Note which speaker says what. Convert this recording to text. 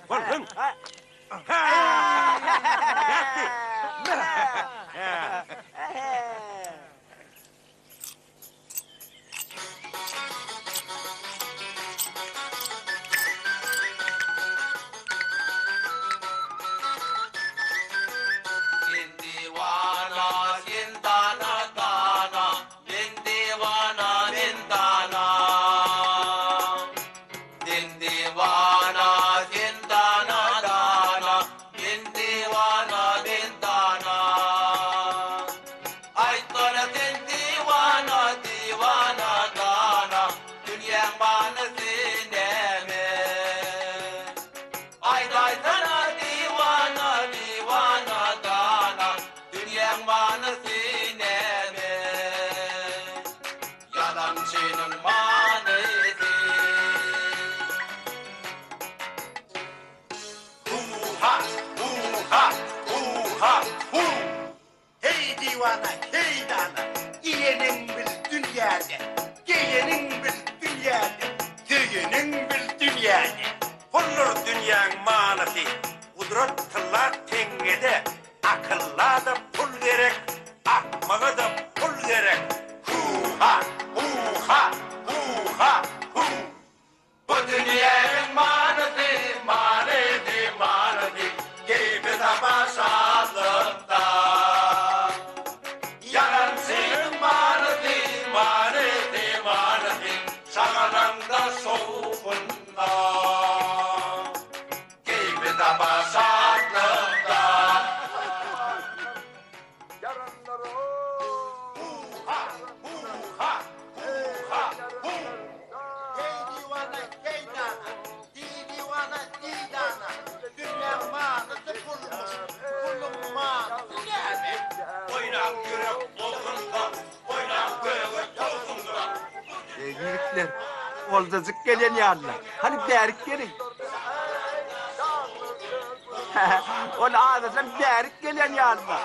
Speaker 1: Vurun.
Speaker 2: Hey divana, hey dana, yiyenin bir dünyada, giyenin bir dünyada, giyenin bir dünyada.
Speaker 1: Olur dünyanın manası. Kudretler tengede, akılla da pul gerek, akmağa da pul gerek. Hu-ha, hu-ha, hu-ha, hu. Bu dünyanın manası, manası, manası, gibi başarılıkta. Yaransın manası, manası, manası, sağlamda soğukunda. Gibi başarılıkta. Hu-ha, hu-ha, hu-ha, hu.
Speaker 2: Hey divana, hey dana, divana, dana, dünya manası bulmuş, bulun manası gelmiş.
Speaker 1: Oynak yürek olsunlar, oynak göğe olsunlar.
Speaker 3: Yürükler, oldacık gelen yanlar. Hani derik gelin. Onu ağzından derik gelen yanlar.